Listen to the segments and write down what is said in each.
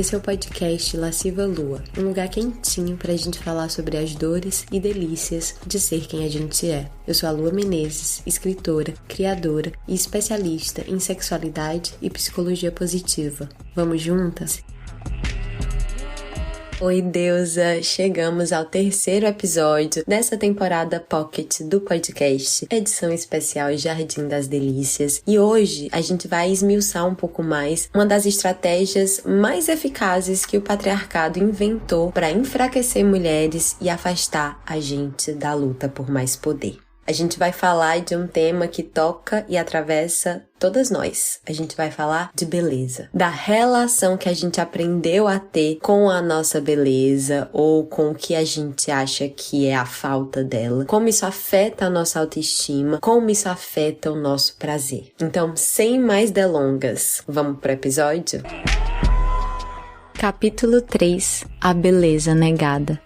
Esse é o podcast Lasciva Lua, um lugar quentinho pra gente falar sobre as dores e delícias de ser quem a gente é. Eu sou a Lua Menezes, escritora, criadora e especialista em sexualidade e psicologia positiva. Vamos juntas? Oi, deusa! Chegamos ao terceiro episódio dessa temporada Pocket do podcast, edição especial Jardim das Delícias. E hoje a gente vai esmiuçar um pouco mais uma das estratégias mais eficazes que o patriarcado inventou para enfraquecer mulheres e afastar a gente da luta por mais poder. A gente vai falar de um tema que toca e atravessa todas nós. A gente vai falar de beleza, da relação que a gente aprendeu a ter com a nossa beleza ou com o que a gente acha que é a falta dela, como isso afeta a nossa autoestima, como isso afeta o nosso prazer. Então, sem mais delongas, vamos pro episódio? Capítulo 3: A beleza negada.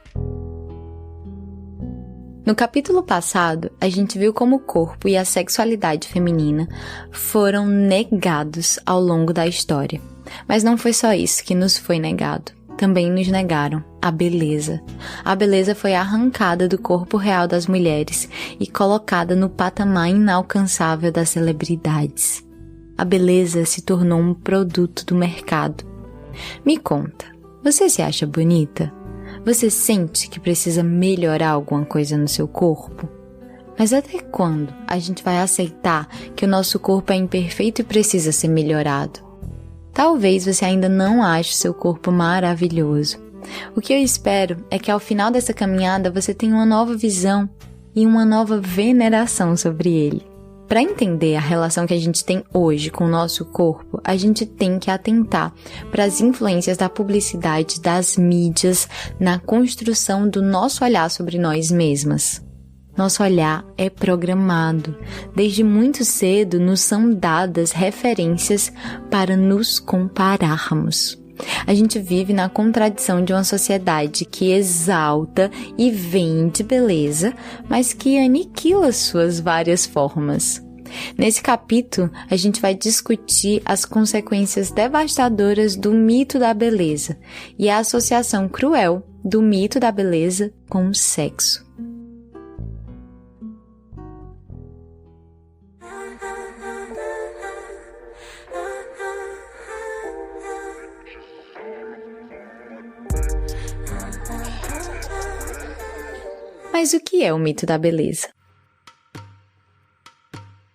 No capítulo passado, a gente viu como o corpo e a sexualidade feminina foram negados ao longo da história. Mas não foi só isso que nos foi negado. Também nos negaram a beleza. A beleza foi arrancada do corpo real das mulheres e colocada no patamar inalcançável das celebridades. A beleza se tornou um produto do mercado. Me conta, você se acha bonita? Você sente que precisa melhorar alguma coisa no seu corpo? Mas até quando a gente vai aceitar que o nosso corpo é imperfeito e precisa ser melhorado? Talvez você ainda não ache o seu corpo maravilhoso. O que eu espero é que ao final dessa caminhada você tenha uma nova visão e uma nova veneração sobre ele. Para entender a relação que a gente tem hoje com o nosso corpo, a gente tem que atentar para as influências da publicidade, das mídias, na construção do nosso olhar sobre nós mesmas. Nosso olhar é programado. Desde muito cedo nos são dadas referências para nos compararmos. A gente vive na contradição de uma sociedade que exalta e vende beleza, mas que aniquila suas várias formas. Nesse capítulo, a gente vai discutir as consequências devastadoras do mito da beleza e a associação cruel do mito da beleza com o sexo. Mas o que é o mito da beleza?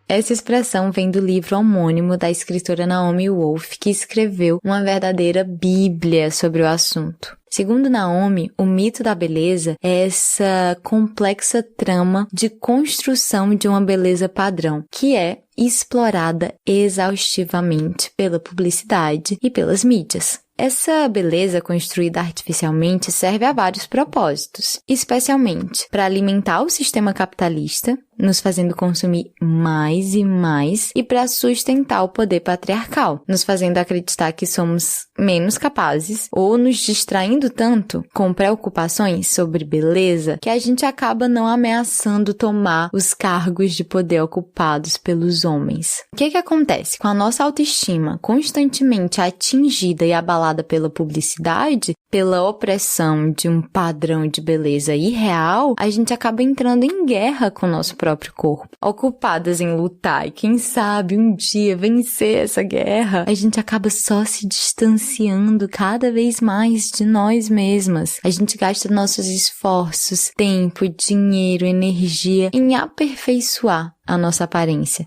Essa expressão vem do livro homônimo da escritora Naomi Wolf, que escreveu uma verdadeira bíblia sobre o assunto. Segundo Naomi, o mito da beleza é essa complexa trama de construção de uma beleza padrão, que é explorada exaustivamente pela publicidade e pelas mídias. Essa beleza construída artificialmente serve a vários propósitos, especialmente para alimentar o sistema capitalista, nos fazendo consumir mais e mais, e para sustentar o poder patriarcal, nos fazendo acreditar que somos menos capazes ou nos distraindo tanto com preocupações sobre beleza que a gente acaba não ameaçando tomar os cargos de poder ocupados pelos homens. O que acontece? Com a nossa autoestima constantemente atingida e abalada pela publicidade, pela opressão de um padrão de beleza irreal, a gente acaba entrando em guerra com o nosso próprio corpo. Ocupadas em lutar e quem sabe um dia vencer essa guerra, a gente acaba só se distanciando cada vez mais de nós mesmas. A gente gasta nossos esforços, tempo, dinheiro, energia em aperfeiçoar a nossa aparência.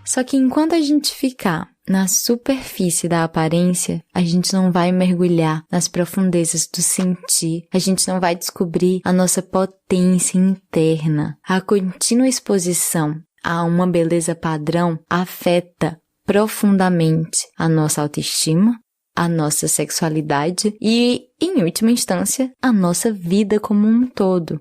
Só que enquanto a gente ficar na superfície da aparência, a gente não vai mergulhar nas profundezas do sentir, a gente não vai descobrir a nossa potência interna. A contínua exposição a uma beleza padrão afeta profundamente a nossa autoestima, a nossa sexualidade e, em última instância, a nossa vida como um todo.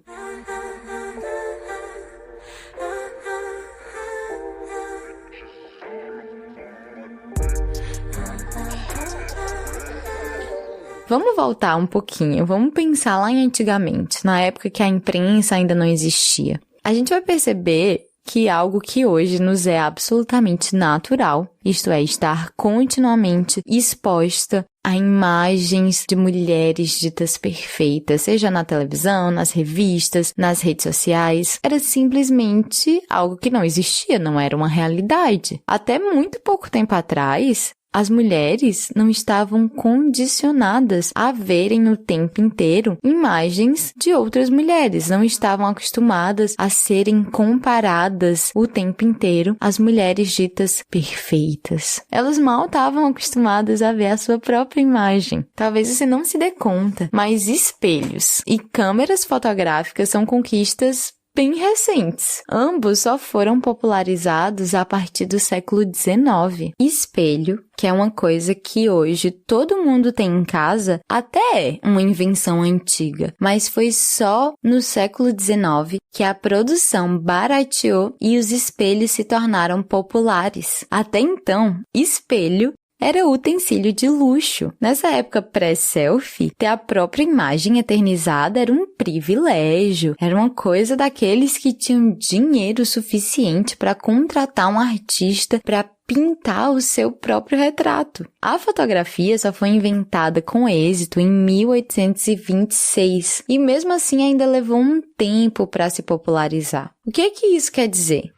Vamos voltar um pouquinho, vamos pensar lá em antigamente, na época que a imprensa ainda não existia. A gente vai perceber que algo que hoje nos é absolutamente natural, isto é, estar continuamente exposta a imagens de mulheres ditas perfeitas, seja na televisão, nas revistas, nas redes sociais. Era simplesmente algo que não existia, não era uma realidade. Até muito pouco tempo atrás, as mulheres não estavam condicionadas a verem o tempo inteiro imagens de outras mulheres, não estavam acostumadas a serem comparadas o tempo inteiro às mulheres ditas perfeitas. Elas mal estavam acostumadas a ver a sua própria imagem. Talvez você não se dê conta, mas espelhos e câmeras fotográficas são conquistas bem recentes. Ambos só foram popularizados a partir do século XIX. Espelho, que é uma coisa que hoje todo mundo tem em casa, até é uma invenção antiga, mas foi só no século XIX que a produção barateou e os espelhos se tornaram populares. Até então, espelho era utensílio de luxo. Nessa época pré-selfie, ter a própria imagem eternizada era um privilégio. Era uma coisa daqueles que tinham dinheiro suficiente para contratar um artista para pintar o seu próprio retrato. A fotografia só foi inventada com êxito em 1826 e mesmo assim ainda levou um tempo para se popularizar. O que é que isso quer dizer?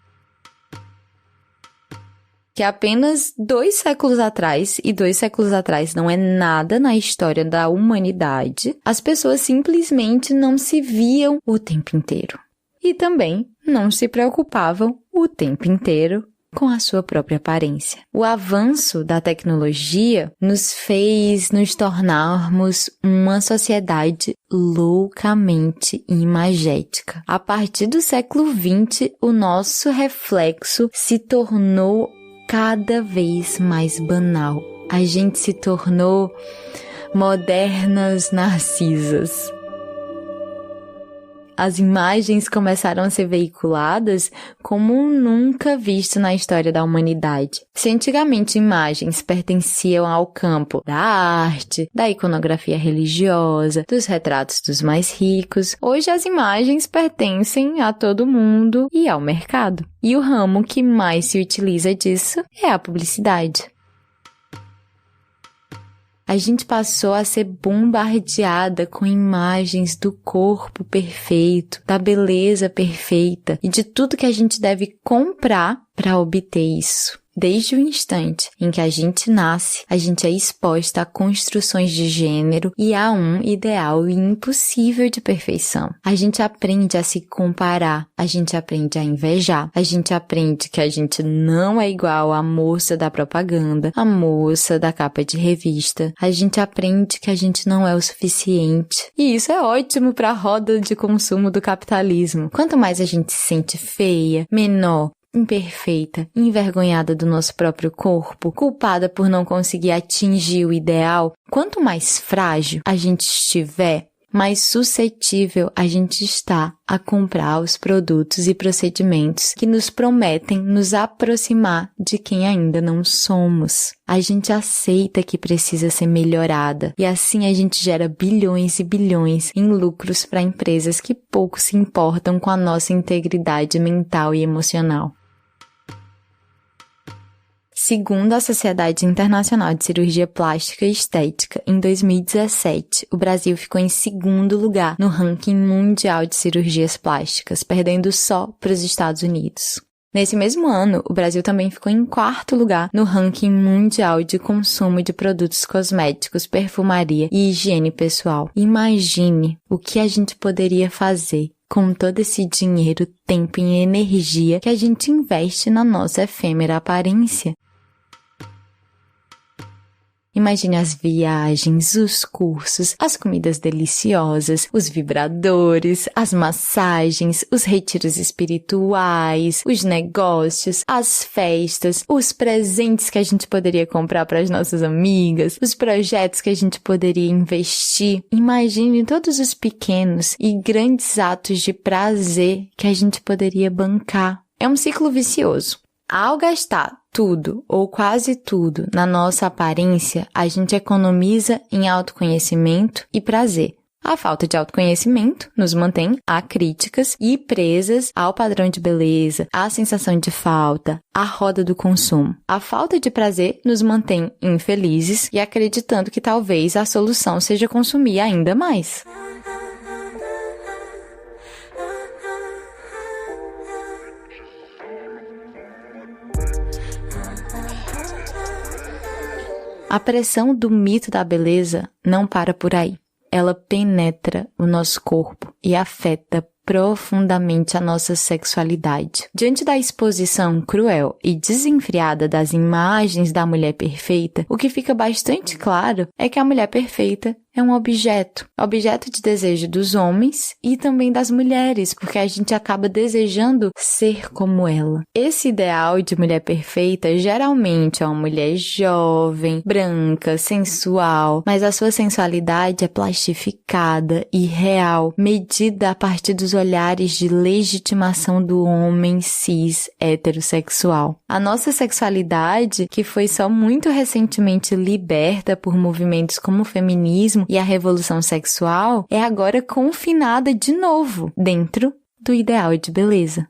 Que apenas 2 séculos atrás, e 2 séculos atrás não é nada na história da humanidade, as pessoas simplesmente não se viam o tempo inteiro. E também não se preocupavam o tempo inteiro com a sua própria aparência. O avanço da tecnologia nos fez nos tornarmos uma sociedade loucamente imagética. A partir do século XX, o nosso reflexo se tornou cada vez mais banal. A gente se tornou modernas narcisas. As imagens começaram a ser veiculadas como nunca visto na história da humanidade. Se antigamente imagens pertenciam ao campo da arte, da iconografia religiosa, dos retratos dos mais ricos, hoje as imagens pertencem a todo mundo e ao mercado. E o ramo que mais se utiliza disso é a publicidade. A gente passou a ser bombardeada com imagens do corpo perfeito, da beleza perfeita e de tudo que a gente deve comprar para obter isso. Desde o instante em que a gente nasce, a gente é exposta a construções de gênero e a um ideal impossível de perfeição. A gente aprende a se comparar, a gente aprende a invejar, a gente aprende que a gente não é igual à moça da propaganda, à moça da capa de revista. A gente aprende que a gente não é o suficiente. E isso é ótimo para a roda de consumo do capitalismo. Quanto mais a gente se sente feia, menor, imperfeita, envergonhada do nosso próprio corpo, culpada por não conseguir atingir o ideal, quanto mais frágil a gente estiver, mais suscetível a gente está a comprar os produtos e procedimentos que nos prometem nos aproximar de quem ainda não somos. A gente aceita que precisa ser melhorada e assim a gente gera bilhões e bilhões em lucros para empresas que pouco se importam com a nossa integridade mental e emocional. Segundo a Sociedade Internacional de Cirurgia Plástica e Estética, em 2017, o Brasil ficou em segundo lugar no ranking mundial de cirurgias plásticas, perdendo só para os Estados Unidos. Nesse mesmo ano, o Brasil também ficou em quarto lugar no ranking mundial de consumo de produtos cosméticos, perfumaria e higiene pessoal. Imagine o que a gente poderia fazer com todo esse dinheiro, tempo e energia que a gente investe na nossa efêmera aparência. Imagine as viagens, os cursos, as comidas deliciosas, os vibradores, as massagens, os retiros espirituais, os negócios, as festas, os presentes que a gente poderia comprar para as nossas amigas, os projetos que a gente poderia investir. Imagine todos os pequenos e grandes atos de prazer que a gente poderia bancar. É um ciclo vicioso. Ao gastar tudo ou quase tudo na nossa aparência, a gente economiza em autoconhecimento e prazer. A falta de autoconhecimento nos mantém acríticas e presas ao padrão de beleza, à sensação de falta, à roda do consumo. A falta de prazer nos mantém infelizes e acreditando que talvez a solução seja consumir ainda mais. A pressão do mito da beleza não para por aí. Ela penetra o nosso corpo e afeta profundamente a nossa sexualidade. Diante da exposição cruel e desenfreada das imagens da mulher perfeita, o que fica bastante claro é que a mulher perfeita é um objeto de desejo dos homens e também das mulheres, porque a gente acaba desejando ser como ela. Esse ideal de mulher perfeita geralmente é uma mulher jovem, branca, sensual, mas a sua sensualidade é plastificada e real, medida a partir dos olhares de legitimação do homem cis heterossexual. A nossa sexualidade, que foi só muito recentemente liberta por movimentos como o feminismo e a revolução sexual, é agora confinada de novo dentro do ideal de beleza.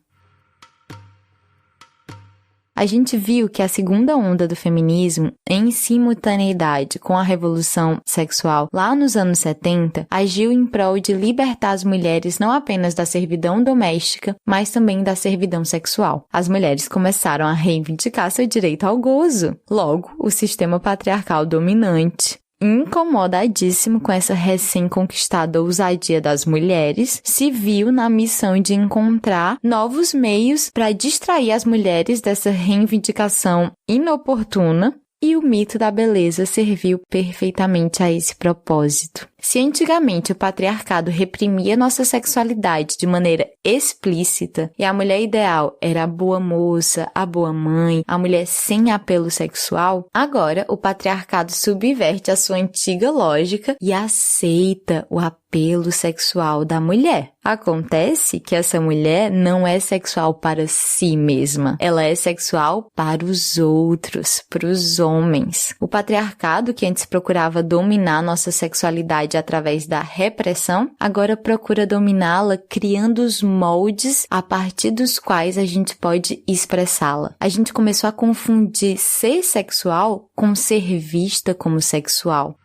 A gente viu que a segunda onda do feminismo, em simultaneidade com a revolução sexual lá nos anos 70, agiu em prol de libertar as mulheres não apenas da servidão doméstica, mas também da servidão sexual. As mulheres começaram a reivindicar seu direito ao gozo. Logo, o sistema patriarcal dominante, incomodadíssimo com essa recém-conquistada ousadia das mulheres, se viu na missão de encontrar novos meios para distrair as mulheres dessa reivindicação inoportuna, e o mito da beleza serviu perfeitamente a esse propósito. Se antigamente o patriarcado reprimia nossa sexualidade de maneira explícita e a mulher ideal era a boa moça, a boa mãe, a mulher sem apelo sexual, agora o patriarcado subverte a sua antiga lógica e aceita o apelo sexual da mulher. Acontece que essa mulher não é sexual para si mesma, ela é sexual para os outros, para os homens. O patriarcado, que antes procurava dominar nossa sexualidade através da repressão, agora procura dominá-la criando os moldes a partir dos quais a gente pode expressá-la. A gente começou a confundir ser sexual com ser vista como sexual.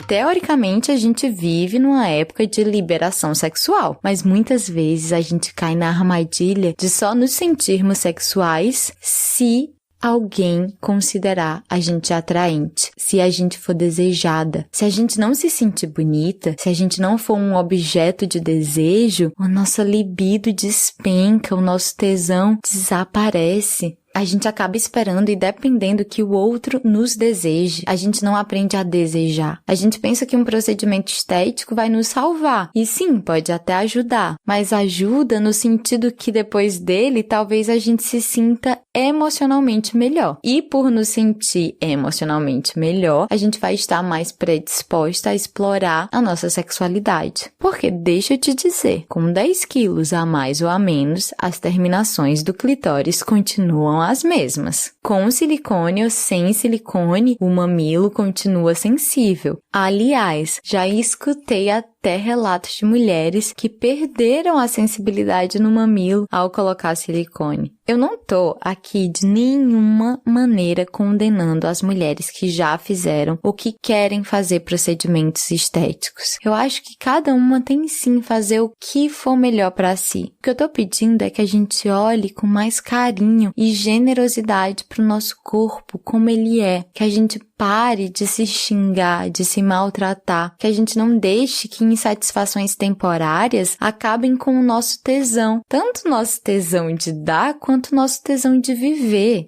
Teoricamente, a gente vive numa época de liberação sexual, mas muitas vezes a gente cai na armadilha de só nos sentirmos sexuais se alguém considerar a gente atraente, se a gente for desejada. Se a gente não se sentir bonita, se a gente não for um objeto de desejo, a nossa libido despenca, o nosso tesão desaparece. A gente acaba esperando e dependendo que o outro nos deseje. A gente não aprende a desejar. A gente pensa que um procedimento estético vai nos salvar. E sim, pode até ajudar. Mas ajuda no sentido que depois dele, talvez a gente se sinta emocionalmente melhor. E por nos sentir emocionalmente melhor, a gente vai estar mais predisposta a explorar a nossa sexualidade. Porque, deixa eu te dizer, com 10 quilos a mais ou a menos, as terminações do clitóris continuam as mesmas. Com silicone ou sem silicone, o mamilo continua sensível. Aliás, já escutei até relatos de mulheres que perderam a sensibilidade no mamilo ao colocar silicone. Eu não tô aqui de nenhuma maneira condenando as mulheres que já fizeram ou que querem fazer procedimentos estéticos. Eu acho que cada uma tem sim fazer o que for melhor para si. O que eu tô pedindo é que a gente olhe com mais carinho e generosidade pro nosso corpo como ele é, que a gente pare de se xingar, de se maltratar, que a gente não deixe que insatisfações temporárias acabem com o nosso tesão, tanto o nosso tesão de dar quanto o nosso tesão de viver.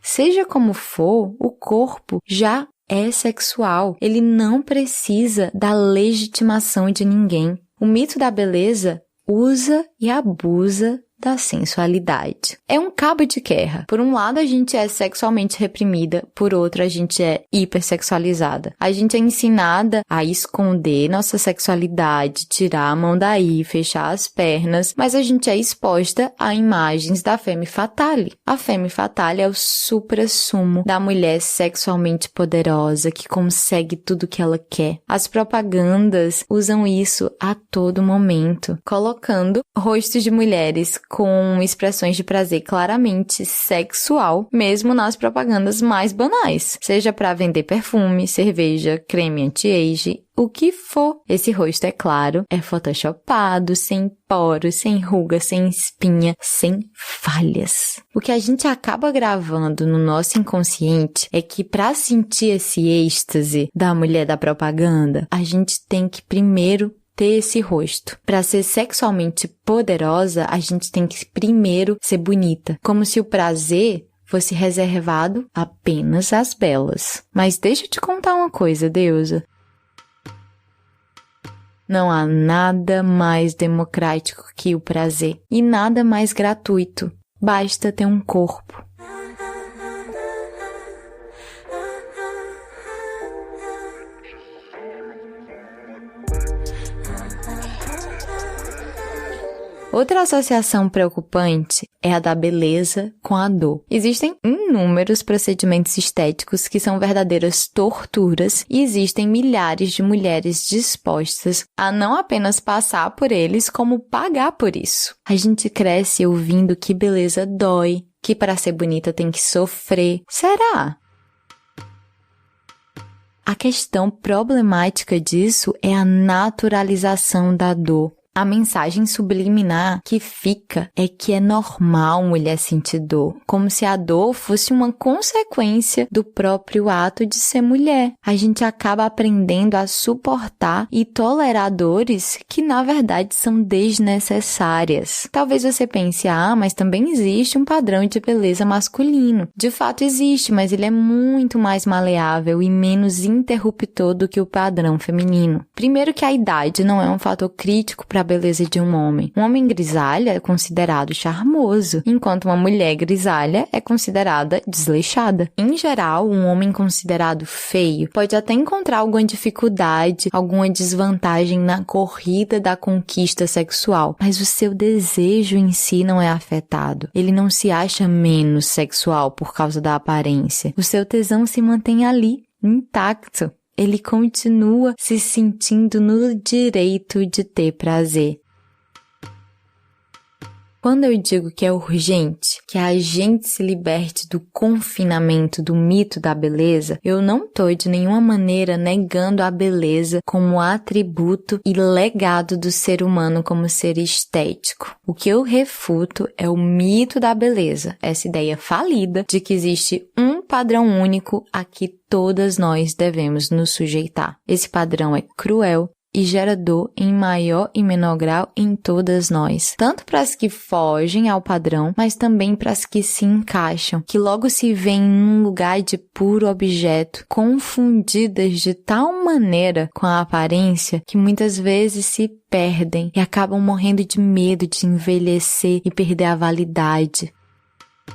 Seja como for, o corpo já é sexual, ele não precisa da legitimação de ninguém. O mito da beleza usa e abusa da sensualidade. É um cabo de guerra. Por um lado, a gente é sexualmente reprimida, por outro, a gente é hipersexualizada. A gente é ensinada a esconder nossa sexualidade, tirar a mão daí, fechar as pernas, mas a gente é exposta a imagens da femme fatale. A femme fatale é o suprassumo da mulher sexualmente poderosa que consegue tudo que ela quer. As propagandas usam isso a todo momento, colocando rostos de mulheres com expressões de prazer claramente sexual, mesmo nas propagandas mais banais, seja para vender perfume, cerveja, creme anti-age, o que for. Esse rosto, é claro, é photoshopado, sem poros, sem ruga, sem espinha, sem falhas. O que a gente acaba gravando no nosso inconsciente é que para sentir esse êxtase da mulher da propaganda, a gente tem que primeiro ter esse rosto. Para ser sexualmente poderosa, a gente tem que primeiro ser bonita, como se o prazer fosse reservado apenas às belas. Mas deixa eu te contar uma coisa, deusa. Não há nada mais democrático que o prazer e nada mais gratuito. Basta ter um corpo. Outra associação preocupante é a da beleza com a dor. Existem inúmeros procedimentos estéticos que são verdadeiras torturas e existem milhares de mulheres dispostas a não apenas passar por eles, como pagar por isso. A gente cresce ouvindo que beleza dói, que para ser bonita tem que sofrer. Será? A questão problemática disso é a naturalização da dor. A mensagem subliminar que fica é que é normal mulher sentir dor, como se a dor fosse uma consequência do próprio ato de ser mulher. A gente acaba aprendendo a suportar e tolerar dores que, na verdade, são desnecessárias. Talvez você pense, mas também existe um padrão de beleza masculino. De fato existe, mas ele é muito mais maleável e menos interruptor do que o padrão feminino. Primeiro que a idade não é um fator crítico para a beleza de um homem. Um homem grisalha é considerado charmoso, enquanto uma mulher grisalha é considerada desleixada. Em geral, um homem considerado feio pode até encontrar alguma dificuldade, alguma desvantagem na corrida da conquista sexual, mas o seu desejo em si não é afetado. Ele não se acha menos sexual por causa da aparência. O seu tesão se mantém ali, intacto. Ele continua se sentindo no direito de ter prazer. Quando eu digo que é urgente que a gente se liberte do confinamento do mito da beleza, eu não estou de nenhuma maneira negando a beleza como atributo e legado do ser humano como ser estético. O que eu refuto é o mito da beleza, essa ideia falida de que existe um padrão único a que todas nós devemos nos sujeitar. Esse padrão é cruel e gera dor em maior e menor grau em todas nós. Tanto para as que fogem ao padrão, mas também para as que se encaixam, que logo se veem num lugar de puro objeto, confundidas de tal maneira com a aparência que muitas vezes se perdem e acabam morrendo de medo de envelhecer e perder a validade.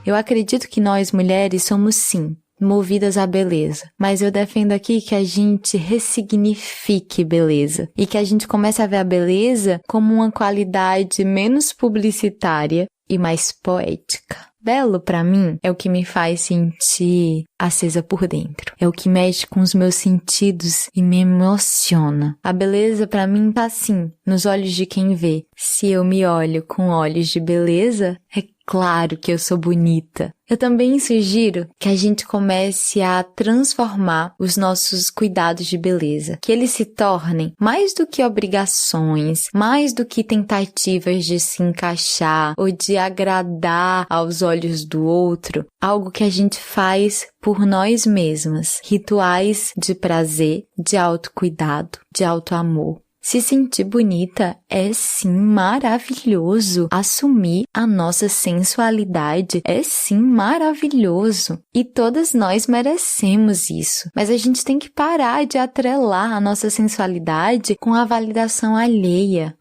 Eu acredito que nós mulheres somos sim movidas à beleza, mas eu defendo aqui que a gente ressignifique beleza e que a gente comece a ver a beleza como uma qualidade menos publicitária e mais poética. Belo, pra mim, é o que me faz sentir acesa por dentro. É o que mexe com os meus sentidos e me emociona. A beleza, pra mim, tá assim, nos olhos de quem vê. Se eu me olho com olhos de beleza, é claro que eu sou bonita. Eu também sugiro que a gente comece a transformar os nossos cuidados de beleza, que eles se tornem mais do que obrigações, mais do que tentativas de se encaixar ou de agradar aos olhos do outro, algo que a gente faz por nós mesmas, rituais de prazer, de autocuidado, de autoamor. Se sentir bonita é sim maravilhoso. Assumir a nossa sensualidade é sim maravilhoso. E todas nós merecemos isso. Mas a gente tem que parar de atrelar a nossa sensualidade com a validação alheia.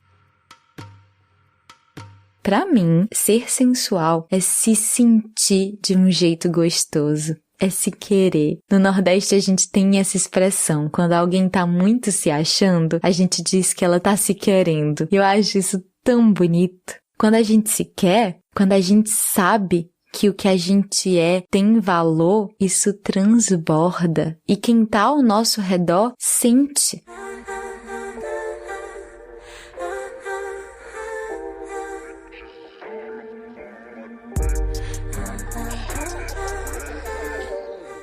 pra mim, ser sensual é se sentir de um jeito gostoso. É se querer. No Nordeste a gente tem essa expressão. Quando alguém tá muito se achando, a gente diz que ela tá se querendo. E eu acho isso tão bonito. Quando a gente se quer, quando a gente sabe que o que a gente é tem valor, isso transborda. E quem tá ao nosso redor sente.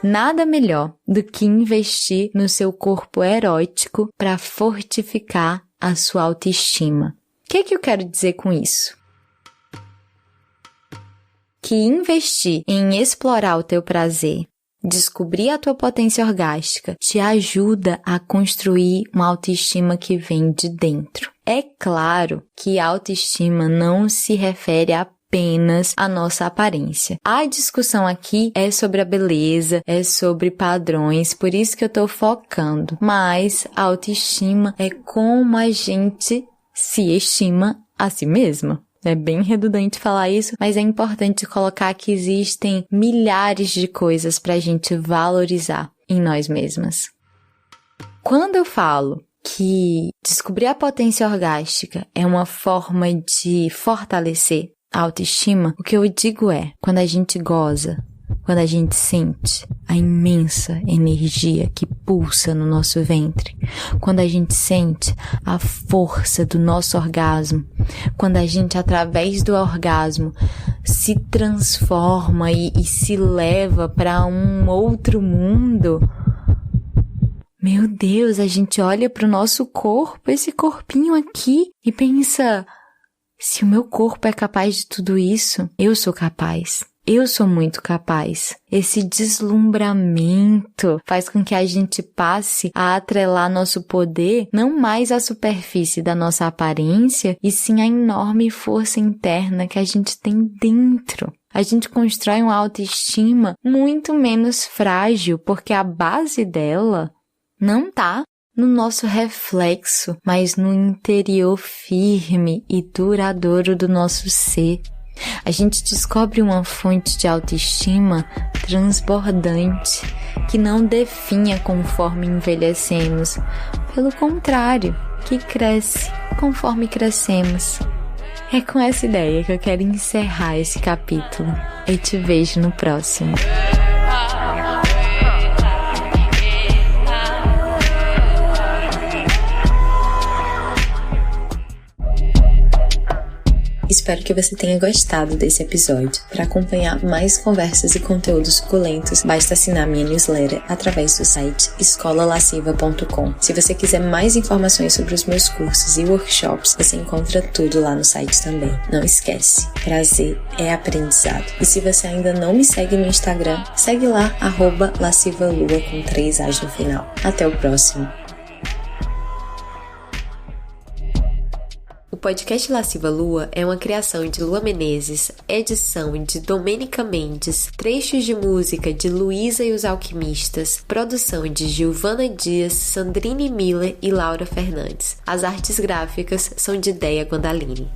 Nada melhor do que investir no seu corpo erótico para fortificar a sua autoestima. O que eu quero dizer com isso? Que investir em explorar o teu prazer, descobrir a tua potência orgástica, te ajuda a construir uma autoestima que vem de dentro. É claro que autoestima não se refere apenas a nossa aparência. A discussão aqui é sobre a beleza, é sobre padrões, por isso que eu tô focando. Mas a autoestima é como a gente se estima a si mesma. É bem redundante falar isso, mas é importante colocar que existem milhares de coisas pra gente valorizar em nós mesmas. Quando eu falo que descobrir a potência orgástica é uma forma de fortalecer a autoestima, o que eu digo é, quando a gente goza, quando a gente sente a imensa energia que pulsa no nosso ventre, quando a gente sente a força do nosso orgasmo, quando a gente, através do orgasmo, se transforma e se leva para um outro mundo, meu Deus, a gente olha para o nosso corpo, esse corpinho aqui, e pensa, se o meu corpo é capaz de tudo isso, eu sou capaz. Eu sou muito capaz. Esse deslumbramento faz com que a gente passe a atrelar nosso poder não mais à superfície da nossa aparência, e sim à enorme força interna que a gente tem dentro. A gente constrói uma autoestima muito menos frágil, porque a base dela não tá no nosso reflexo, mas no interior firme e duradouro do nosso ser. A gente descobre uma fonte de autoestima transbordante, que não definha conforme envelhecemos. Pelo contrário, que cresce conforme crescemos. É com essa ideia que eu quero encerrar esse capítulo. Eu te vejo no próximo. Espero que você tenha gostado desse episódio. Para acompanhar mais conversas e conteúdos suculentos, basta assinar minha newsletter através do site escolalasciva.com. Se você quiser mais informações sobre os meus cursos e workshops, você encontra tudo lá no site também. Não esquece, prazer é aprendizado. E se você ainda não me segue no Instagram, segue lá, @lascivalua com 3 As no final. Até o próximo. O podcast Lasciva Lua é uma criação de Lua Menezes, edição de Domênica Mendes, trechos de música de Luísa e os Alquimistas, produção de Giovana Dias, Sandrine Miller e Laura Fernandes. As artes gráficas são de Deia Guandalini.